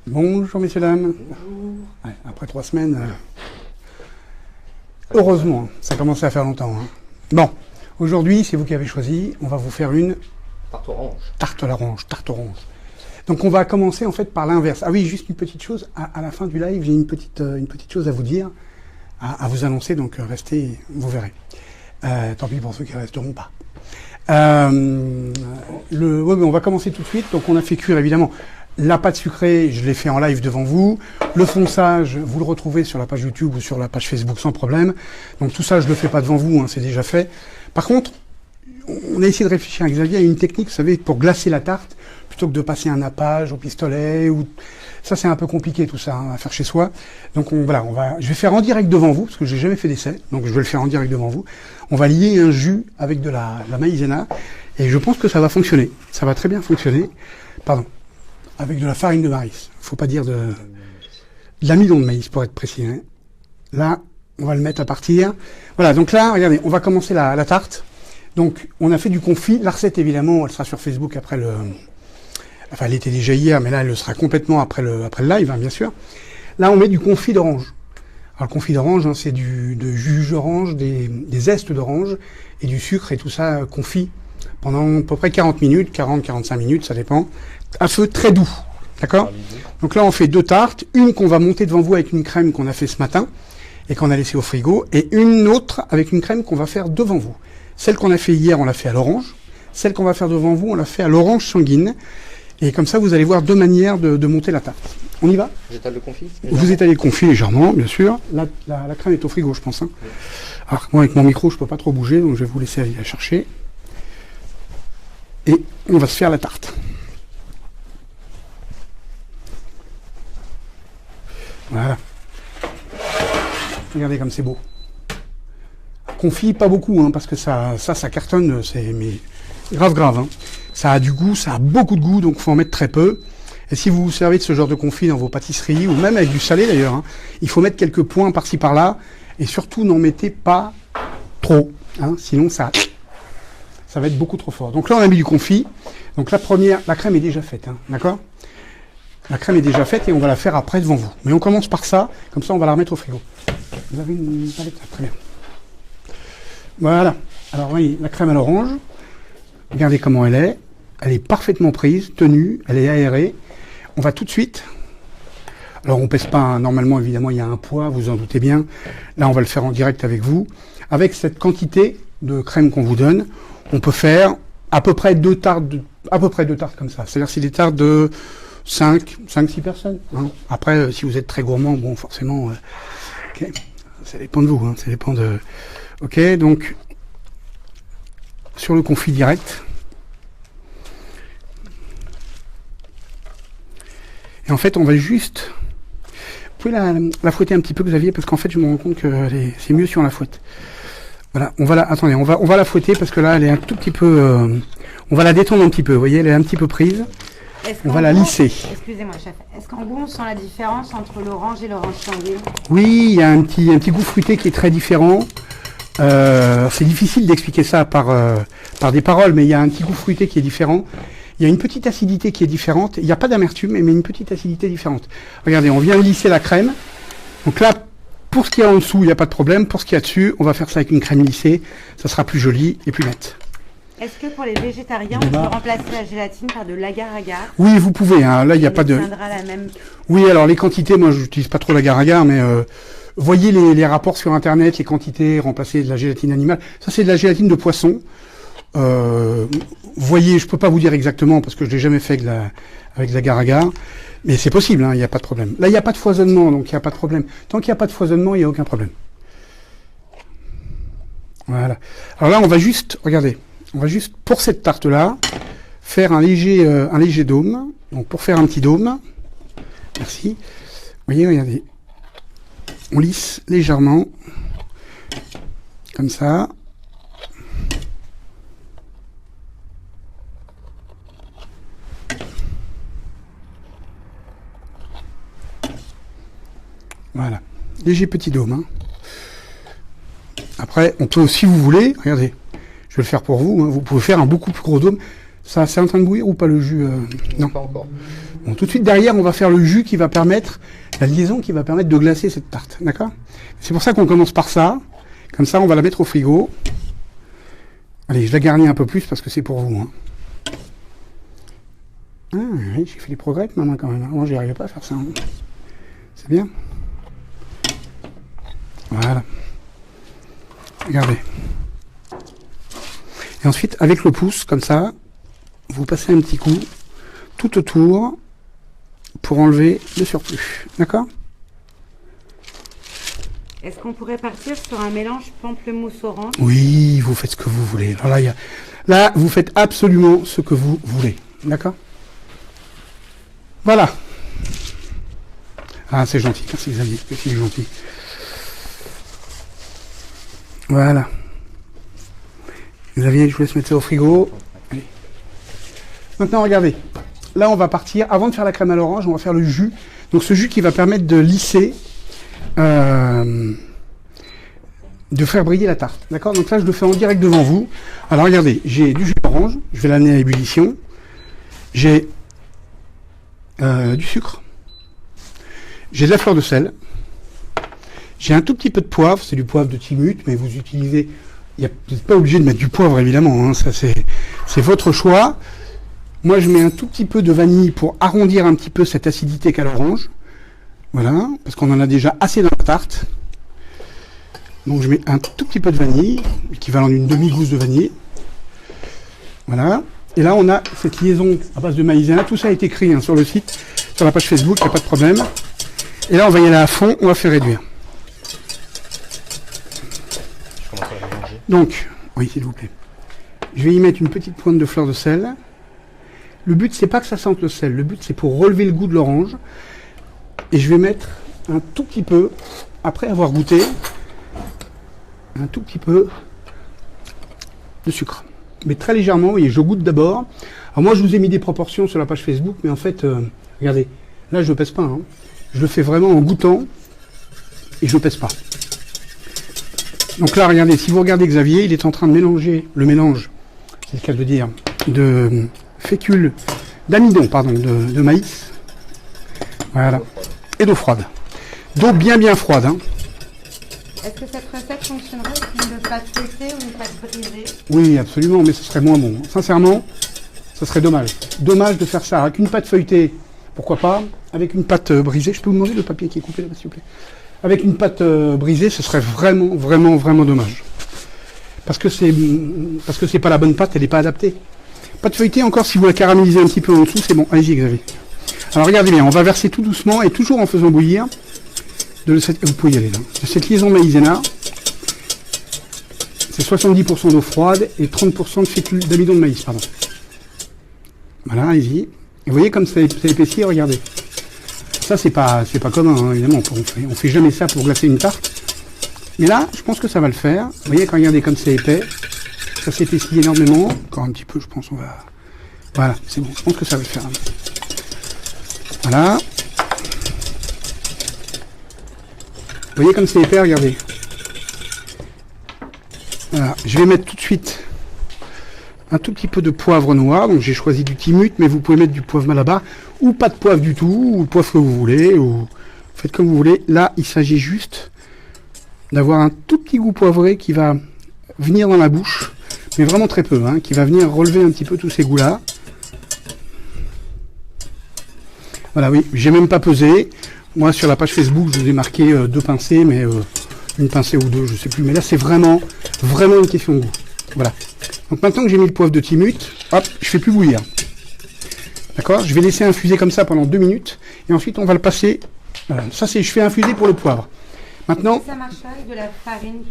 Bonjour messieurs, dames. Ouais, après 3 semaines, heureusement, ça commençait à faire longtemps. Bon, aujourd'hui, c'est vous qui avez choisi, on va vous faire une tarte orange. Tarte orange. Donc on va commencer en fait par l'inverse. Ah oui, juste une petite chose, à la fin du live, j'ai une petite chose à vous dire, à vous annoncer, donc restez, vous verrez. Tant pis pour ceux qui ne resteront pas. On va commencer tout de suite. Donc on a fait cuire évidemment la pâte sucrée, je l'ai fait en live devant vous. Le fonçage, vous le retrouvez sur la page YouTube ou sur la page Facebook sans problème. Donc tout ça, je le fais pas devant vous, c'est déjà fait. Par contre, on a essayé de réfléchir avec Xavier à une technique, vous savez, pour glacer la tarte, plutôt que de passer un nappage au pistolet. Ça, c'est un peu compliqué tout ça à faire chez soi. Donc je vais faire en direct devant vous, parce que j'ai jamais fait d'essai, donc je vais le faire en direct devant vous. On va lier un jus avec de la maïzena, et je pense que ça va fonctionner. Ça va très bien fonctionner. Pardon. Avec de la farine de maïs. Faut pas dire de l'amidon de maïs, pour être précis. Là, on va le mettre à partir. Voilà, donc là, regardez, on va commencer la tarte. Donc, on a fait du confit. La recette, évidemment, elle sera sur Facebook après le... Enfin, elle était déjà hier, mais là, elle le sera complètement après le live, bien sûr. Là, on met du confit d'orange. Alors, le confit d'orange, c'est de jus d'orange, des zestes d'orange et du sucre et tout ça confit pendant à peu près 40 minutes, 40-45 minutes, ça dépend, à feu très doux. D'accord ? Donc là, on fait 2 tartes, une qu'on va monter devant vous avec une crème qu'on a fait ce matin et qu'on a laissé au frigo, et une autre avec une crème qu'on va faire devant vous. Celle qu'on a fait hier, on l'a fait à l'orange. Celle qu'on va faire devant vous, on l'a fait à l'orange sanguine. Et comme ça, vous allez voir 2 manières de monter la tarte. On y va ? J'étale le confit ? Vous étalez le confit légèrement, bien sûr. La crème est au frigo, je pense. Oui. Alors, moi, avec mon micro, je peux pas trop bouger, donc je vais vous laisser aller la chercher. Et on va se faire la tarte. Voilà. Regardez comme c'est beau. Confit, pas beaucoup, parce que ça cartonne, mais grave. Ça a du goût, ça a beaucoup de goût, donc il faut en mettre très peu. Et si vous vous servez de ce genre de confit dans vos pâtisseries, ou même avec du salé d'ailleurs, il faut mettre quelques points par-ci par-là, et surtout n'en mettez pas trop, sinon ça va être beaucoup trop fort. Donc là on a mis du confit, donc la crème est déjà faite, d'accord ? La crème est déjà faite et on va la faire après devant vous. Mais on commence par ça, comme ça on va la remettre au frigo. Vous avez une palette là, très bien. Voilà, alors voyez, la crème à l'orange, regardez comment elle est parfaitement prise, tenue, elle est aérée. On va tout de suite, alors on pèse pas, normalement évidemment il y a un poids, vous en doutez bien. Là on va le faire en direct avec vous. Avec cette quantité de crème qu'on vous donne, on peut faire à peu près 2 tartes comme ça. C'est-à-dire c'est des tartes de 5-6 personnes. Après, si vous êtes très gourmand, bon forcément, okay. Ça dépend de vous, ça dépend de... Ok, donc sur le confit direct. Et en fait, on va juste... Vous pouvez la fouetter un petit peu, Xavier, parce qu'en fait, je me rends compte que c'est mieux si on la fouette. Voilà, attendez, on va la fouetter, parce que là, elle est un tout petit peu... on va la détendre un petit peu, vous voyez, elle est un petit peu prise. On va la lisser. Excusez-moi, chef. Est-ce qu'en gros, on sent la différence entre l'orange et l'orange sanguine ? Oui, il y a un petit goût fruité qui est très différent. C'est difficile d'expliquer ça par des paroles, mais il y a un petit goût fruité qui est différent. Il y a une petite acidité qui est différente. Il n'y a pas d'amertume, mais une petite acidité différente. Regardez, on vient lisser la crème. Donc là, pour ce qu'il y a en dessous, il n'y a pas de problème. Pour ce qu'il y a dessus, on va faire ça avec une crème lissée. Ça sera plus joli et plus net. Est-ce que pour les végétariens, on peut remplacer la gélatine par de l'agar-agar ? Oui, vous pouvez. Là, il n'y a pas de... La même... Oui, alors les quantités, moi, je n'utilise pas trop l'agar-agar, mais voyez les rapports sur Internet, les quantités, remplacer de la gélatine animale. Ça, c'est de la gélatine de poisson. Voyez, je peux pas vous dire exactement parce que je l'ai jamais fait avec l'agar-agar, mais c'est possible, il n'y a pas de problème. Là, il n'y a pas de foisonnement, donc il n'y a pas de problème. Tant qu'il n'y a pas de foisonnement, il n'y a aucun problème. Voilà. Alors là, on va juste, regardez, pour cette tarte-là, faire un léger dôme. Donc pour faire un petit dôme, merci. Vous voyez, regardez, on lisse légèrement, comme ça. Voilà, léger petit dôme. Après, on peut, si vous voulez, regardez, je vais le faire pour vous, vous pouvez faire un beaucoup plus gros dôme. Ça, c'est en train de bouillir ou pas le jus Non. Pas encore. Bon, tout de suite derrière, on va faire le jus qui va permettre, la liaison qui va permettre de glacer cette tarte, d'accord? C'est pour ça qu'on commence par ça. Comme ça, on va la mettre au frigo. Allez, je la garnis un peu plus parce que c'est pour vous. Hein. Ah oui, j'ai fait des progrès maintenant quand même. Moi, j'y arrivais pas à faire ça. Hein. C'est bien. Voilà. Regardez. Et ensuite, avec le pouce, comme ça, vous passez un petit coup tout autour pour enlever le surplus. D'accord? Est-ce qu'on pourrait partir sur un mélange pamplemousse orange? Oui, vous faites ce que vous voulez. Alors là, là, vous faites absolument ce que vous voulez. D'accord? Voilà. Ah, c'est gentil. Merci Xavier. C'est gentil. Voilà. Xavier, je vous laisse mettre ça au frigo. Allez. Maintenant, regardez. Là, on va partir. Avant de faire la crème à l'orange, on va faire le jus. Donc, ce jus qui va permettre de lisser, de faire briller la tarte. D'accord? Donc là, je le fais en direct devant vous. Alors, regardez. J'ai du jus d'orange. Je vais l'amener à ébullition. J'ai du sucre. J'ai de la fleur de sel. J'ai un tout petit peu de poivre. C'est du poivre de Timut, mais vous utilisez... Vous n'êtes pas obligé de mettre du poivre, évidemment. Hein, ça, c'est votre choix. Moi, je mets un tout petit peu de vanille pour arrondir un petit peu cette acidité qu'a l'orange. Voilà, parce qu'on en a déjà assez dans la tarte. Donc, je mets un tout petit peu de vanille, équivalent d'une demi-gousse de vanille. Voilà. Et là, on a cette liaison à base de maïzena. Tout ça a été écrit hein, sur le site, sur la page Facebook, il n'y a pas de problème. Et là, on va y aller à fond, on va faire réduire. Je commence à la mélanger. Donc, oui, s'il vous plaît. Je vais y mettre une petite pointe de fleur de sel. Le but, c'est pas que ça sente le sel. Le but, c'est pour relever le goût de l'orange. Et je vais mettre un tout petit peu, après avoir goûté, un tout petit peu de sucre. Mais très légèrement, vous voyez, je goûte d'abord. Alors moi, je vous ai mis des proportions sur la page Facebook, mais en fait, regardez, là, je ne pèse pas. Hein. Je le fais vraiment en goûtant et je ne pèse pas. Donc là, regardez, si vous regardez Xavier, il est en train de mélanger le mélange, c'est le cas de dire, de fécule, d'amidon, pardon, de maïs. Voilà. Et d'eau froide. D'eau bien froide. Hein. Est-ce que cette recette fonctionnerait avec une pâte feuilletée ou une pâte brisée? Oui, absolument, mais ce serait moins bon. Sincèrement, ce serait dommage. Dommage de faire ça avec une pâte feuilletée, pourquoi pas. Avec une pâte brisée, je peux vous demander le papier qui est coupé là-bas, s'il vous plaît. Avec une pâte brisée, ce serait vraiment dommage. Parce que c'est pas la bonne pâte, elle n'est pas adaptée. Pâte feuilletée, encore, si vous la caramélisez un petit peu en dessous, c'est bon. Allez-y, Xavier. Alors regardez bien, on va verser tout doucement et toujours en faisant bouillir. Vous pouvez y aller là. De cette liaison maïzena, c'est 70% d'eau froide et 30% de fécule d'amidon de maïs, pardon. Voilà, allez-y. Et vous voyez comme ça épaissit, regardez. Ça, c'est pas commun, hein, évidemment. On fait jamais ça pour glacer une tarte. Mais là, je pense que ça va le faire. Vous voyez, quand regardez comme c'est épais, ça s'épaissit énormément. Encore un petit peu, je pense, on va... Voilà, c'est bon, je pense que ça va le faire. Voilà. Vous voyez comme c'est épais, regardez. Voilà, je vais mettre tout de suite un tout petit peu de poivre noir. Donc j'ai choisi du Timut, mais vous pouvez mettre du poivre Malabar ou pas de poivre du tout, ou le poivre que vous voulez, ou faites comme vous voulez. Là, il s'agit juste d'avoir un tout petit goût poivré qui va venir dans la bouche, mais vraiment très peu, hein, qui va venir relever un petit peu tous ces goûts-là. Voilà, oui, j'ai même pas pesé. Moi, sur la page Facebook, je vous ai marqué 2 pincées, mais une pincée ou 2, je sais plus. Mais là, c'est vraiment une question de goût. Voilà. Donc maintenant que j'ai mis le poivre de Timut, hop, je fais plus bouillir. D'accord? Je vais laisser infuser comme ça pendant 2 minutes, et ensuite on va le passer. Voilà. Ça, je fais infuser pour le poivre. Maintenant. Ça marcherait avec de la farine?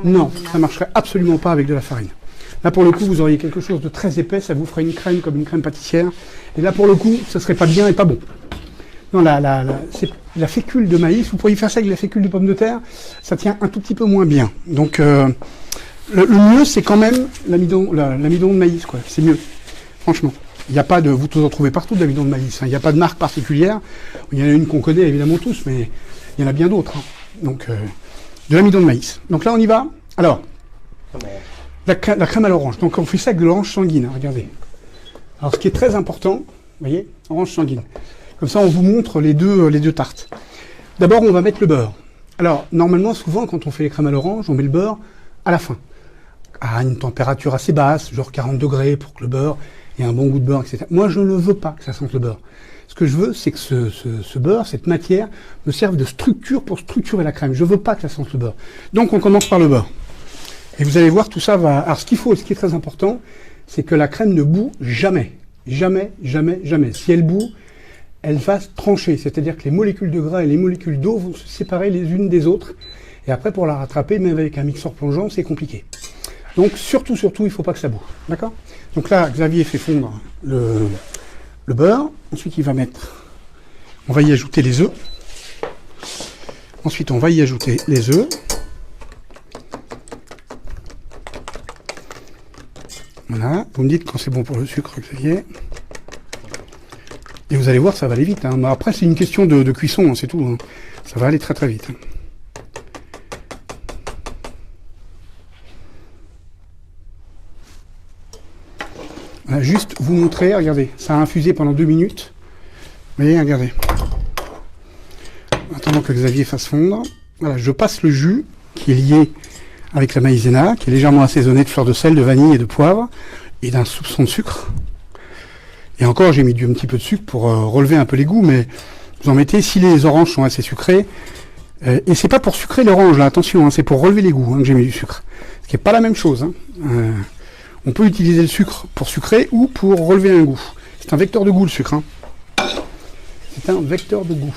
Non, ça marcherait absolument pas avec de la farine. Là, pour le coup, vous auriez quelque chose de très épais, ça vous ferait une crème comme une crème pâtissière. Et là, pour le coup, ça serait pas bien et pas bon. Non, c'est la fécule de maïs, vous pourriez faire ça avec la fécule de pomme de terre, ça tient un tout petit peu moins bien. Donc, le mieux, c'est quand même l'amidon de maïs, quoi. C'est mieux, franchement. Il n'y a pas de, vous en trouvez partout de l'amidon de maïs. Hein. Il n'y a pas de marque particulière. Il y en a une qu'on connaît évidemment tous, mais il y en a bien d'autres. Hein. Donc, de l'amidon de maïs. Donc là, on y va. Alors, la crème à l'orange. Donc, on fait ça avec de l'orange sanguine. Hein, regardez. Alors, ce qui est très important, vous voyez, orange sanguine. Comme ça, on vous montre les deux tartes. D'abord, on va mettre le beurre. Alors, normalement, souvent, quand on fait les crèmes à l'orange, on met le beurre à la fin, à une température assez basse, genre 40 degrés, pour que le beurre ait un bon goût de beurre, etc. Moi, je ne veux pas que ça sente le beurre. Ce que je veux, c'est que ce beurre, cette matière, me serve de structure pour structurer la crème. Je ne veux pas que ça sente le beurre. Donc, on commence par le beurre. Et vous allez voir, tout ça va... Alors, ce qu'il faut, ce qui est très important, c'est que la crème ne bout jamais. Jamais, jamais, jamais. Si elle bout, elle va se trancher. C'est-à-dire que les molécules de gras et les molécules d'eau vont se séparer les unes des autres. Et après, pour la rattraper, même avec un mixeur plongeant, c'est compliqué. Donc, surtout, il ne faut pas que ça boue. D'accord? Donc là, Xavier fait fondre le beurre. Ensuite, on va y ajouter les œufs. Ensuite, on va y ajouter les œufs. Voilà. Vous me dites quand c'est bon pour le sucre, Xavier. Et vous allez voir, ça va aller vite. Hein. Après, c'est une question de cuisson, hein, c'est tout. Hein. Ça va aller très très vite. Voilà, juste vous montrer, regardez, ça a infusé pendant 2 minutes. Vous voyez, regardez. En attendant que Xavier fasse fondre. Voilà, je passe le jus qui est lié avec la maïzena, qui est légèrement assaisonné de fleurs de sel, de vanille et de poivre, et d'un soupçon de sucre. Et encore, j'ai mis un petit peu de sucre pour relever un peu les goûts, mais vous en mettez si les oranges sont assez sucrées. Et c'est pas pour sucrer l'orange, là, attention, hein, c'est pour relever les goûts hein, que j'ai mis du sucre. Ce qui n'est pas la même chose. Hein. On peut utiliser le sucre pour sucrer ou pour relever un goût. C'est un vecteur de goût, le sucre. Hein. C'est un vecteur de goût.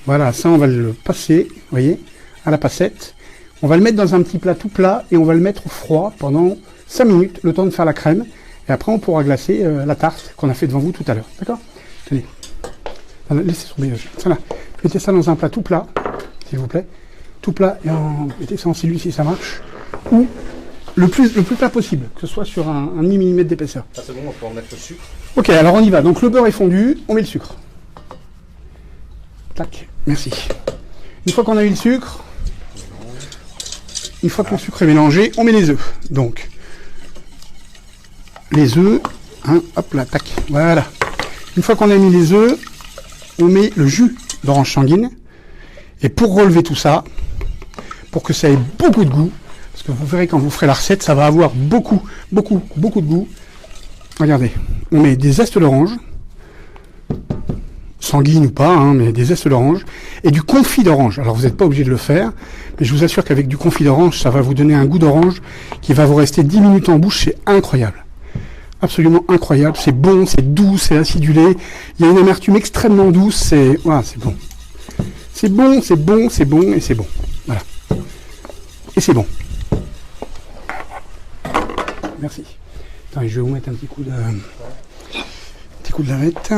Voilà, ça, on va le passer, vous voyez, à la passette. On va le mettre dans un petit plat tout plat et on va le mettre au froid pendant 5 minutes, le temps de faire la crème. Et après, on pourra glacer la tarte qu'on a fait devant vous tout à l'heure. D'accord? Tenez. Laissez tomber. Voilà. Mettez ça dans un plat tout plat, s'il vous plaît. Tout plat et mettez ça en cellule si ça marche. Ou le plus plat possible, que ce soit sur un demi-millimètre d'épaisseur. Ah, c'est bon, on peut en mettre le sucre. Ok, alors on y va. Donc le beurre est fondu, on met le sucre. Tac, merci. Une fois qu'on a eu le sucre, une fois que le sucre est mélangé, on met les œufs. Donc, les œufs, hein, hop là, tac, voilà. Une fois qu'on a mis les œufs, on met le jus d'orange sanguine. Et pour relever tout ça, pour que ça ait beaucoup de goût, parce que vous verrez quand vous ferez la recette, ça va avoir beaucoup de goût. Regardez, on met des zestes d'orange, sanguine ou pas, hein, mais des zestes d'orange, et du confit d'orange. Alors vous n'êtes pas obligé de le faire, mais je vous assure qu'avec du confit d'orange, ça va vous donner un goût d'orange qui va vous rester 10 minutes en bouche, c'est incroyable. Absolument incroyable, c'est bon, c'est doux, c'est acidulé, il y a une amertume extrêmement douce, c'est voilà, c'est bon. C'est bon, c'est bon, c'est bon, et c'est bon. Voilà. Et c'est bon. Merci. Attends, je vais vous mettre un petit coup de lavette.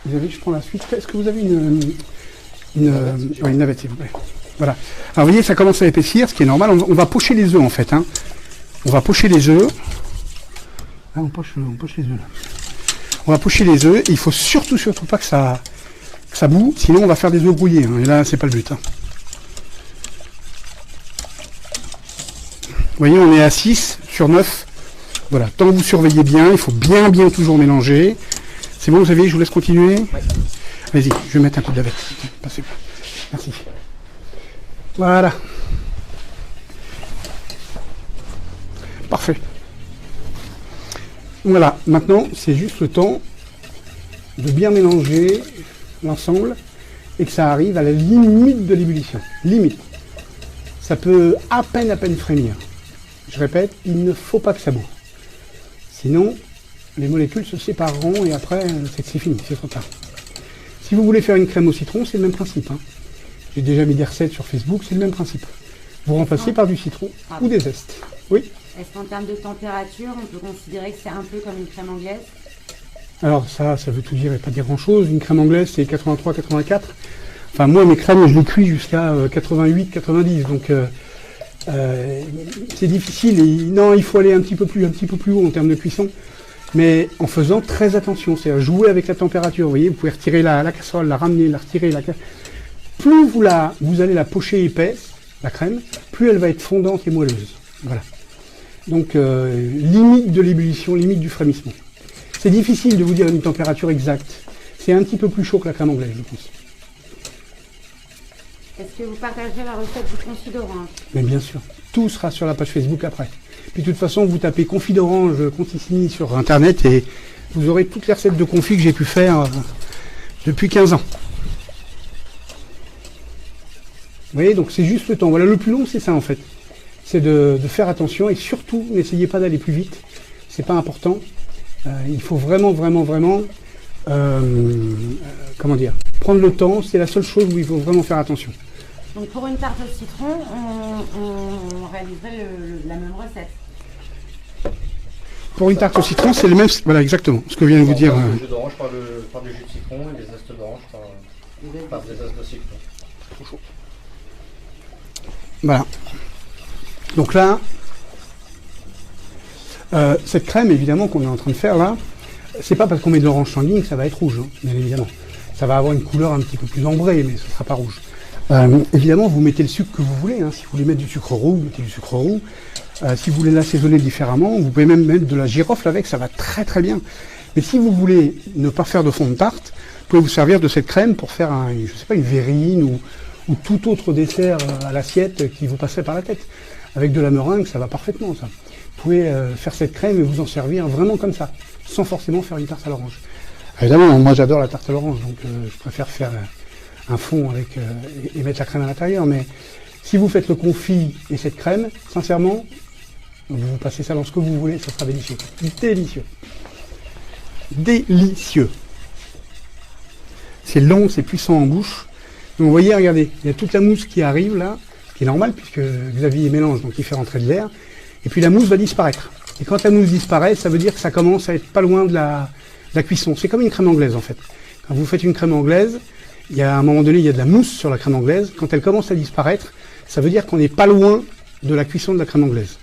Vous avez, je prends la suite. Est-ce que vous avez une navette, s'il vous plaît? Voilà. Alors, vous voyez, ça commence à épaissir, ce qui est normal. On va pocher les œufs, en fait. Hein. On va pocher les œufs. Ah, on poche les œufs, là. On va pocher les œufs. Il faut surtout pas que ça boue, sinon on va faire des œufs brouillés. Hein, et là, c'est pas le but. Hein. Vous voyez, on est à 6 sur 9. Voilà. Tant que vous surveillez bien, il faut bien toujours mélanger. C'est bon, Xavier, je vous laisse continuer. Ouais. Vas-y, je vais mettre un coup de lavette. Passez. Merci. Voilà. Parfait. Voilà, maintenant, c'est juste le temps de bien mélanger l'ensemble et que ça arrive à la limite de l'ébullition. Limite. Ça peut à peine frémir. Je répète, il ne faut pas que ça boue. Sinon, les molécules se sépareront et après, c'est fini, c'est trop tard. Si vous voulez faire une crème au citron, c'est le même principe. Hein. J'ai déjà mis des recettes sur Facebook, c'est le même principe. Vous remplacez par du citron ou des zestes. Oui. Est-ce qu'en termes de température, on peut considérer que c'est un peu comme une crème anglaise? Alors ça veut tout dire et pas dire grand-chose. Une crème anglaise, c'est 83, 84. Enfin, moi, mes crèmes, je les cuis jusqu'à 88, 90. Donc, c'est difficile. Et, non, il faut aller un petit peu plus haut en termes de cuisson. Mais en faisant très attention. C'est-à-dire jouer avec la température. Vous voyez, vous pouvez retirer la casserole, la ramener, la retirer. Plus vous allez la pocher épaisse, la crème, plus elle va être fondante et moelleuse. Voilà. Donc, limite de l'ébullition, limite du frémissement. C'est difficile de vous dire une température exacte. C'est un petit peu plus chaud que la crème anglaise, je pense. Est-ce que vous partagez la recette du confit d'orange? Mais bien sûr, tout sera sur la page Facebook après. Puis de toute façon, vous tapez confit d'orange Conticini sur Internet et vous aurez toutes les recettes de confit que j'ai pu faire depuis 15 ans. Vous voyez, donc c'est juste le temps. Voilà, le plus long, c'est ça en fait. C'est de faire attention et surtout, n'essayez pas d'aller plus vite. C'est pas important. Il faut vraiment, comment dire, prendre le temps. C'est la seule chose où il faut vraiment faire attention. Donc pour une tarte au citron, on réaliserait la même recette. Pour une tarte au citron, c'est le même. Voilà, exactement. Ce que vient de vous dire. Le jus d'orange par du jus de citron et les zestes d'orange par des zestes de citron. Trop chaud. Voilà. Donc là, cette crème, évidemment, qu'on est en train de faire là, c'est pas parce qu'on met de l'orange sanguine que ça va être rouge, hein, bien évidemment. Ça va avoir une couleur un petit peu plus ambrée, mais ce ne sera pas rouge. Évidemment, vous mettez le sucre que vous voulez. Hein. Si vous voulez mettre du sucre roux, vous mettez du sucre roux. Si vous voulez l'assaisonner différemment, vous pouvez même mettre de la girofle avec, ça va très très bien. Mais si vous voulez ne pas faire de fond de tarte, vous pouvez vous servir de cette crème pour faire je sais pas, une verrine ou tout autre dessert à l'assiette qui vous passerait par la tête. Avec de la meringue, ça va parfaitement, ça. Vous pouvez faire cette crème et vous en servir vraiment comme ça, sans forcément faire une tarte à l'orange. Évidemment, moi j'adore la tarte à l'orange, donc je préfère faire un fond avec et mettre la crème à l'intérieur. Mais si vous faites le confit et cette crème, sincèrement, vous passez ça dans ce que vous voulez, ça sera délicieux. Délicieux. Délicieux. C'est long, c'est puissant en bouche. Donc vous voyez, regardez, il y a toute la mousse qui arrive là, ce qui est normal puisque Xavier mélange, donc il fait rentrer de l'air. Et puis la mousse va disparaître. Et quand la mousse disparaît, ça veut dire que ça commence à être pas loin de la cuisson. C'est comme une crème anglaise en fait. Quand vous faites une crème anglaise, il y a à un moment donné, il y a de la mousse sur la crème anglaise. Quand elle commence à disparaître, ça veut dire qu'on n'est pas loin de la cuisson de la crème anglaise.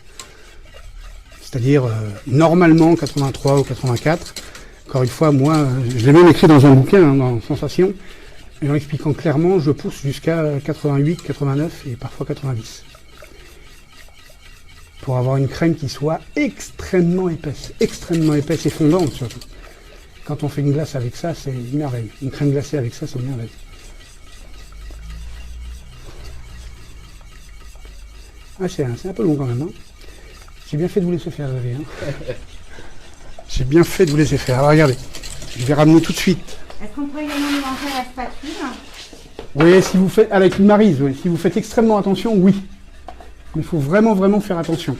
C'est-à-dire normalement 83 ou 84. Encore une fois, moi, je l'ai même écrit dans un bouquin, hein, dans Sensation, et en expliquant clairement, je pousse jusqu'à 88, 89 et parfois 90. Pour avoir une crème qui soit extrêmement épaisse et fondante surtout. Quand on fait une glace avec ça, c'est une merveille. Une crème glacée avec ça, c'est une merveille. Ah, c'est un peu long quand même. Hein. J'ai bien fait de vous laisser faire, Xavier. Hein. J'ai bien fait de vous laisser faire. Alors regardez, je vais ramener tout de suite. Est-ce qu'on peut également mélanger à la spatule? Oui, si vous faites avec une maryse, oui. Si vous faites extrêmement attention, oui. Mais il faut vraiment faire attention.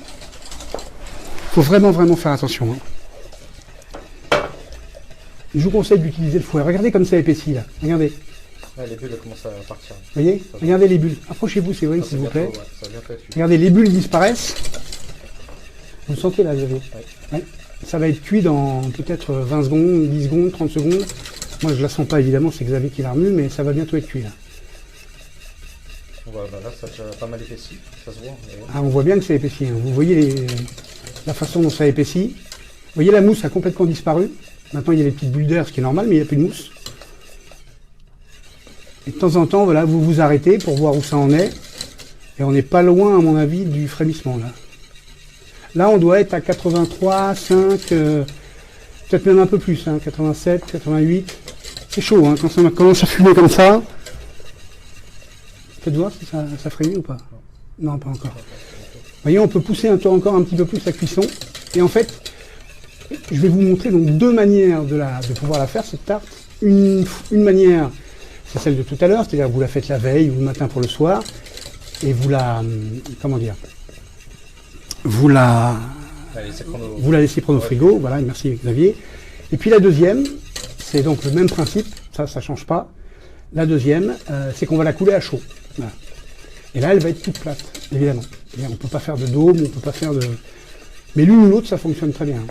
Il faut vraiment faire attention. Hein. Je vous conseille d'utiliser le fouet. Regardez comme ça épaissit là. Regardez. Ouais, les bulles elles commencent à partir. Vous voyez? Regardez les bulles. Approchez-vous, c'est vrai, s'il vous plaît. Ouais, ça vient fait, regardez, les bulles disparaissent. Vous le sentez là, Xavier? Ouais. Ça va être cuit dans peut-être 20 secondes, 10 secondes, 30 secondes. Moi, je ne la sens pas, évidemment, c'est Xavier qui l'a remue, mais ça va bientôt être cuit là. Ouais, bah là, ça a pas mal épaissi, ça se voit. Ah, on voit bien que c'est épaissi. Hein. Vous voyez la façon dont ça épaissit. Vous voyez, la mousse a complètement disparu. Maintenant, il y a les petites bulles d'air, ce qui est normal, mais il n'y a plus de mousse. Et de temps en temps, voilà, vous vous arrêtez pour voir où ça en est. Et on n'est pas loin, à mon avis, du frémissement là. Là, on doit être à 83, 5, peut-être même un peu plus, hein, 87, 88. C'est chaud, hein, quand ça commence à fumer comme ça. Faites voir si ça frémit ou pas. Non, pas encore. Vous voyez, on peut pousser encore un petit peu plus la cuisson. Et en fait, je vais vous montrer donc deux manières de pouvoir la faire, cette tarte. Une manière, c'est celle de tout à l'heure, c'est-à-dire que vous la faites la veille ou le matin pour le soir. Et vous la... comment dire ? Vous la laissez prendre au frigo, voilà, merci Xavier. Et puis la deuxième, c'est donc le même principe, ça change pas. La deuxième, c'est qu'on va la couler à chaud. Voilà. Et là, elle va être toute plate, évidemment. On ne peut pas faire de dôme, on peut pas faire de... Mais l'une ou l'autre, ça fonctionne très bien.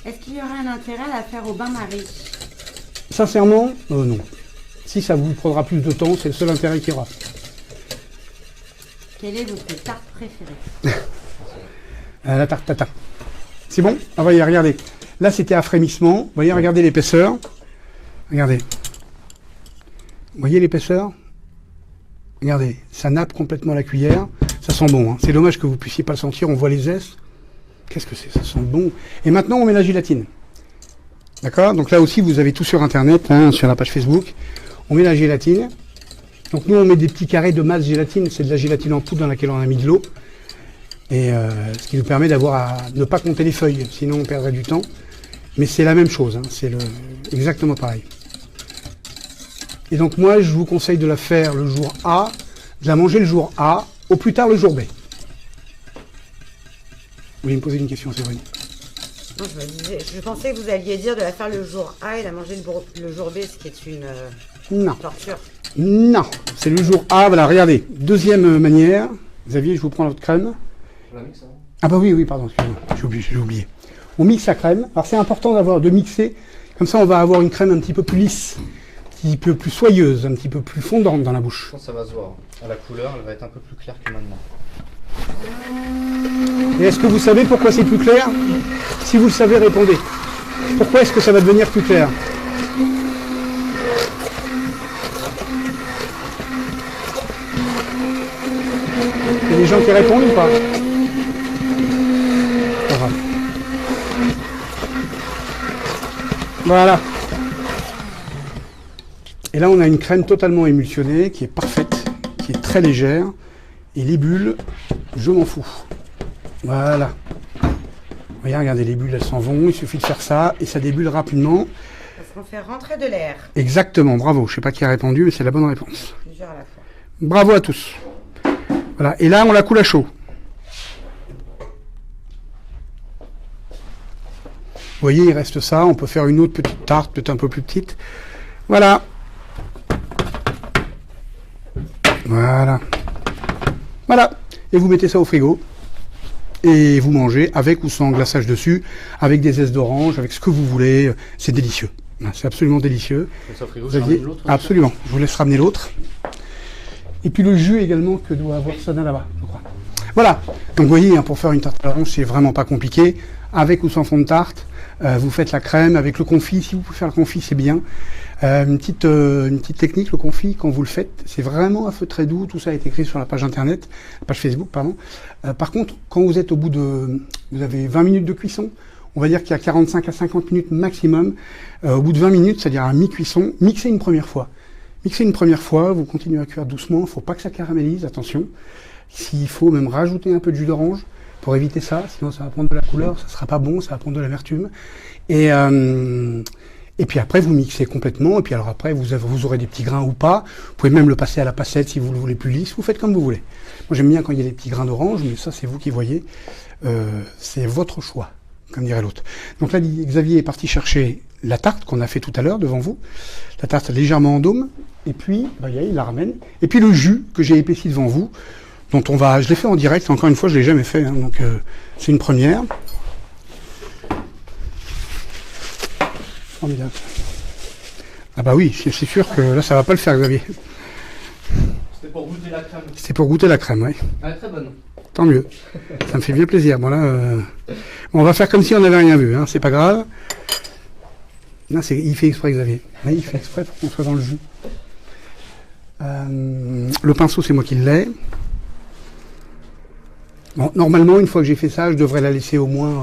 Est-ce qu'il y aurait un intérêt à la faire au bain-marie? Sincèrement, non. Si ça vous prendra plus de temps, c'est le seul intérêt qu'il y aura. Quelle est votre tarte préférée? La tarte tatin. C'est bon? Ah, voyez, regardez. Là, c'était à frémissement. Vous voyez, regardez l'épaisseur. Regardez. Vous voyez l'épaisseur? Regardez, ça nappe complètement la cuillère. Ça sent bon. Hein. C'est dommage que vous puissiez pas le sentir. On voit les zestes. Qu'est-ce que c'est? Ça sent bon. Et maintenant, on met la gélatine. D'accord? Donc là aussi, vous avez tout sur Internet, hein, sur la page Facebook. On met la gélatine. Donc nous, on met des petits carrés de masse gélatine. C'est de la gélatine en poudre dans laquelle on a mis de l'eau. Et ce qui nous permet d'avoir à ne pas compter les feuilles. Sinon, on perdrait du temps. Mais c'est la même chose. Hein, c'est exactement pareil. Et donc moi, je vous conseille de la faire le jour A, de la manger le jour A, au plus tard le jour B. Vous voulez me poser une question, Séverine? Non, je pensais que vous alliez dire de la faire le jour A et la manger le jour B, ce qui est une torture. Non, c'est le jour A, voilà, regardez. Deuxième manière, Xavier, je vous prends votre crème. Ah bah oui, pardon, excusez-moi, j'ai oublié. On mixe la crème. Alors c'est important de mixer, comme ça on va avoir une crème un petit peu plus lisse, un petit peu plus soyeuse, un petit peu plus fondante dans la bouche. Je pense que ça va se voir. À la couleur, elle va être un peu plus claire que maintenant. Et est-ce que vous savez pourquoi c'est plus clair? Si vous le savez, répondez. Pourquoi est-ce que ça va devenir plus clair? Il y a des gens qui répondent ou pas? Pas grave. Voilà. Et là, on a une crème totalement émulsionnée, qui est parfaite, qui est très légère. Et les bulles, je m'en fous. Voilà. Regardez, les bulles, elles s'en vont. Il suffit de faire ça et ça débulle rapidement. Parce qu'on fait rentrer de l'air. Exactement, bravo. Je ne sais pas qui a répondu, mais c'est la bonne réponse. Plusieurs à la fois. Bravo à tous. Voilà. Et là, on la coule à chaud. Vous voyez, il reste ça. On peut faire une autre petite tarte, peut-être un peu plus petite. Voilà. Voilà. Voilà. Et vous mettez ça au frigo. Et vous mangez avec ou sans glaçage dessus, avec des zestes d'orange, avec ce que vous voulez. C'est délicieux. C'est absolument délicieux. Ça au frigo, absolument. Je vous laisse ramener l'autre. Et puis le jus également que doit avoir Sana là-bas, je crois. Voilà. Donc vous voyez, hein, pour faire une tarte à l'orange, c'est vraiment pas compliqué. Avec ou sans fond de tarte, vous faites la crème avec le confit. Si vous pouvez faire le confit, c'est bien. Une petite technique, le confit, quand vous le faites, c'est vraiment à feu très doux. Tout ça est écrit sur la page internet, la page Facebook, pardon. Par contre, quand vous êtes vous avez 20 minutes de cuisson, on va dire qu'il y a 45 à 50 minutes maximum. Au bout de 20 minutes, c'est-à-dire à mi-cuisson, mixez une première fois. Mixez une première fois, vous continuez à cuire doucement. Il ne faut pas que ça caramélise, attention. S'il faut même rajouter un peu de jus d'orange pour éviter ça, sinon ça va prendre de la couleur, ça sera pas bon, ça va prendre de l'amertume. Et puis après, vous mixez complètement. Et puis alors après, vous aurez des petits grains ou pas. Vous pouvez même le passer à la passette si vous le voulez plus lisse. Vous faites comme vous voulez. Moi, j'aime bien quand il y a des petits grains d'orange, mais ça, c'est vous qui voyez. C'est votre choix, comme dirait l'autre. Donc là, Xavier est parti chercher la tarte qu'on a fait tout à l'heure devant vous. La tarte légèrement en dôme. Et puis, il la ramène. Et puis le jus que j'ai épaissi devant vous, dont je l'ai fait en direct. Encore une fois, je l'ai jamais fait. Hein, donc, c'est une première. Formidable. Ah bah oui, c'est sûr que là, ça va pas le faire, Xavier. C'était pour goûter la crème. C'était pour goûter la crème, oui. Elle est très bonne. Tant mieux. Ça me fait bien plaisir. Bon, là, on va faire comme si on n'avait rien vu. Hein. C'est pas grave. Non, il fait exprès, Xavier. Là, il fait exprès pour qu'on soit dans le jus. Le pinceau, c'est moi qui l'ai. Bon, normalement, une fois que j'ai fait ça, je devrais la laisser au moins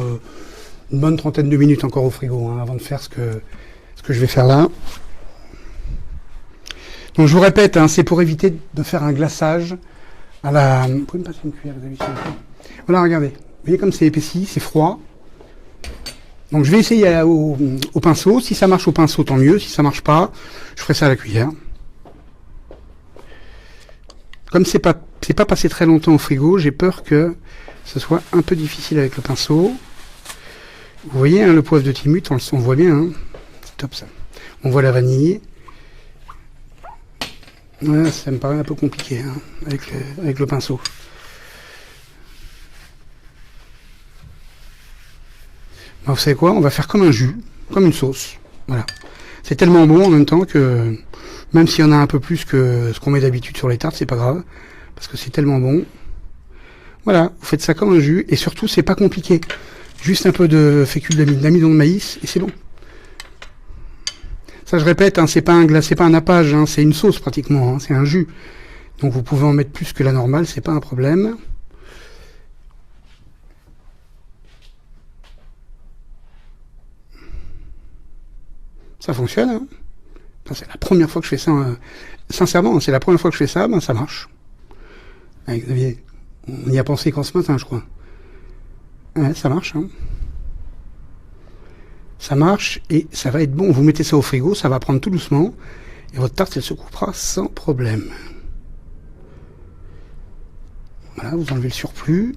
une bonne trentaine de minutes encore au frigo, hein, avant de faire ce que je vais faire là. Donc je vous répète, hein, c'est pour éviter de faire un glaçage à la... Vous pouvez me passer une cuillère, vous avez vu. Voilà, regardez. Vous voyez comme c'est épaissi, c'est froid. Donc je vais essayer au pinceau. Si ça marche au pinceau, tant mieux. Si ça marche pas, je ferai ça à la cuillère. Comme c'est pas passé très longtemps au frigo, j'ai peur que ce soit un peu difficile avec le pinceau. Vous voyez, hein, le poivre de Timut, on voit bien. Hein. C'est top ça. On voit la vanille. Ouais, ça me paraît un peu compliqué hein, avec le pinceau. Ben, vous savez quoi? On va faire comme un jus, comme une sauce. Voilà. C'est tellement bon en même temps que même s'il y en a un peu plus que ce qu'on met d'habitude sur les tartes, c'est pas grave. Parce que c'est tellement bon. Voilà, vous faites ça comme un jus. Et surtout, c'est pas compliqué. Juste un peu de fécule d'amidon de maïs et c'est bon. Ça, je répète, hein, c'est pas un glace, c'est pas un nappage, hein, c'est une sauce pratiquement, hein, c'est un jus. Donc vous pouvez en mettre plus que la normale, c'est pas un problème. Ça fonctionne. Hein. C'est la première fois que je fais ça. Sincèrement, c'est la première fois que je fais ça, ben ça marche. Avec Xavier, on y a pensé qu'en ce matin, je crois. Ouais, ça marche. Hein. Ça marche et ça va être bon. Vous mettez ça au frigo, ça va prendre tout doucement. Et votre tarte, elle se coupera sans problème. Voilà, vous enlevez le surplus.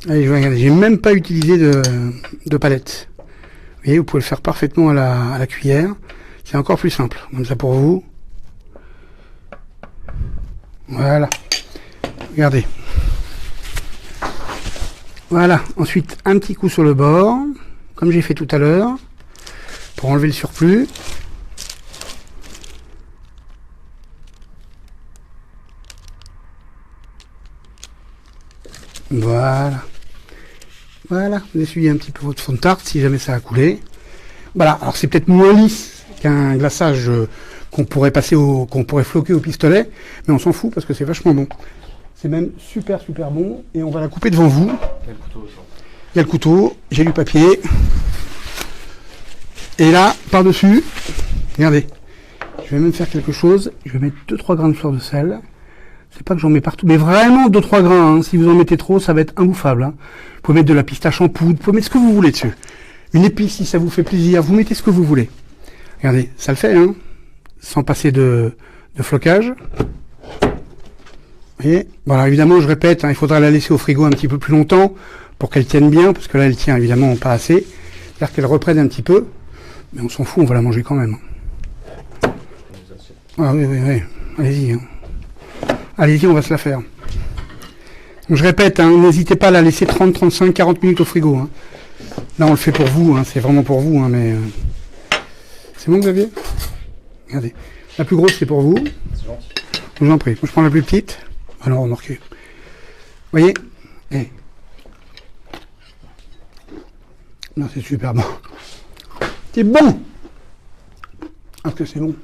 Allez, regardez, j'ai même pas utilisé de palette. Vous voyez, vous pouvez le faire parfaitement à la cuillère. C'est encore plus simple. Comme ça pour vous. Voilà. Regardez. Voilà. Ensuite, un petit coup sur le bord, comme j'ai fait tout à l'heure, pour enlever le surplus. Voilà. Voilà, vous essuyez un petit peu votre fond de tarte si jamais ça a coulé. Voilà, alors c'est peut-être moins lisse qu'un glaçage qu'on pourrait floquer au pistolet, mais on s'en fout parce que c'est vachement bon. C'est même super bon et on va la couper devant vous. Il y a le couteau, j'ai du papier. Et là, par-dessus, regardez, je vais même faire quelque chose, je vais mettre 2-3 grains de fleur de sel. C'est pas que j'en mets partout, mais vraiment 2-3 grains. Hein. Si vous en mettez trop, ça va être imbouffable. Hein. Vous pouvez mettre de la pistache en poudre, vous pouvez mettre ce que vous voulez dessus. Une épice, si ça vous fait plaisir, vous mettez ce que vous voulez. Regardez, ça le fait, hein, sans passer de flocage. Vous voyez, voilà, évidemment, je répète, hein, il faudra la laisser au frigo un petit peu plus longtemps pour qu'elle tienne bien, parce que là, elle tient évidemment pas assez. C'est-à-dire qu'elle reprenne un petit peu, mais on s'en fout, on va la manger quand même. Ah oui, allez-y. Hein. Allez-y, on va se la faire. Donc, je répète, hein, n'hésitez pas à la laisser 30, 35, 40 minutes au frigo. Hein. Là, on le fait pour vous, hein, c'est vraiment pour vous, hein, mais... C'est bon, Xavier? Regardez. La plus grosse, c'est pour vous. C'est gentil. Je vous en prie. Moi, je prends la plus petite. Alors, remarquez. Vous voyez? Non, c'est super bon. C'est bon! Ah, que c'est bon.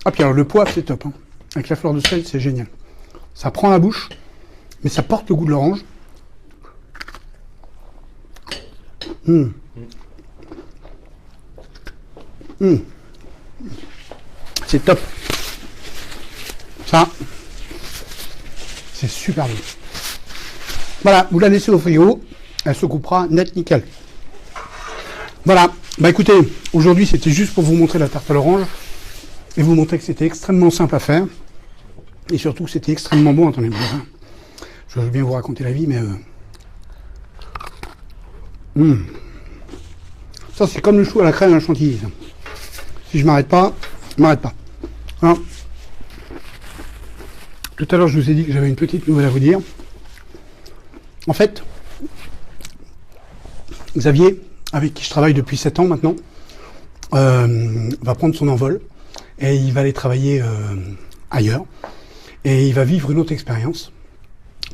Ah, puis alors, le poivre, c'est top. Hein. Avec la fleur de sel, c'est génial. Ça prend la bouche, mais ça porte le goût de l'orange. C'est top. Ça, c'est super bon. Voilà, vous la laissez au frigo, elle se coupera net nickel. Voilà, bah écoutez, aujourd'hui c'était juste pour vous montrer la tarte à l'orange et vous montrer que c'était extrêmement simple à faire. Et surtout, c'était extrêmement bon. Attendez, je veux bien vous raconter la vie, mais... Ça, c'est comme le chou à la crème à la chantilly. Ça. Si je m'arrête pas, je m'arrête pas. Alors, tout à l'heure, je vous ai dit que j'avais une petite nouvelle à vous dire. En fait, Xavier, avec qui je travaille depuis 7 ans maintenant, va prendre son envol et il va aller travailler ailleurs. Et il va vivre une autre expérience.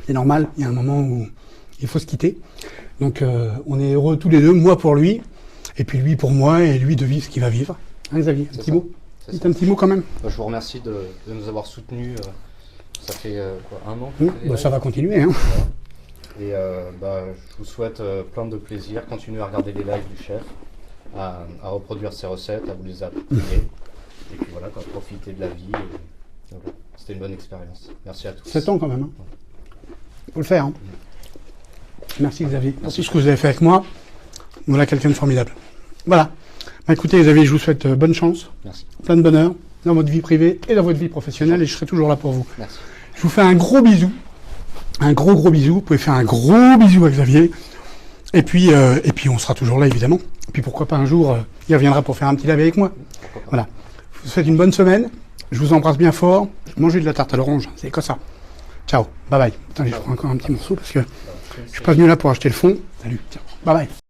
C'est normal, il y a un moment où il faut se quitter. Donc on est heureux tous les deux, moi pour lui, et puis lui pour moi, et lui de vivre ce qu'il va vivre. Hein, Xavier, un petit mot? Dites un petit mot quand même. Je vous remercie de nous avoir soutenus. Ça fait quoi, 1 an ça va continuer. Hein. Et je vous souhaite plein de plaisir. Continuez à regarder les lives du chef, à reproduire ses recettes, à vous les appliquer. Et puis voilà, profiter de la vie. Voilà. C'était une bonne expérience. Merci à tous. 7 ans quand même. Hein. Faut le faire. Hein. Merci Xavier. Merci ce que vous avez fait avec moi. Voilà quelqu'un de formidable. Voilà. Bah, écoutez Xavier, je vous souhaite bonne chance. Merci. Plein de bonheur dans votre vie privée et dans votre vie professionnelle et je serai toujours là pour vous. Merci. Je vous fais un gros bisou. Un gros bisou. Vous pouvez faire un gros bisou à Xavier. Et puis on sera toujours là évidemment. Et puis pourquoi pas un jour, il reviendra pour faire un petit live avec moi. Voilà. Je vous souhaite une bonne semaine. Je vous embrasse bien fort. Mangez de la tarte à l'orange, c'est comme ça. Ciao, bye bye. Attendez, je prends encore un petit morceau parce que je suis pas venu là pour acheter le fond. Salut, ciao, bye bye.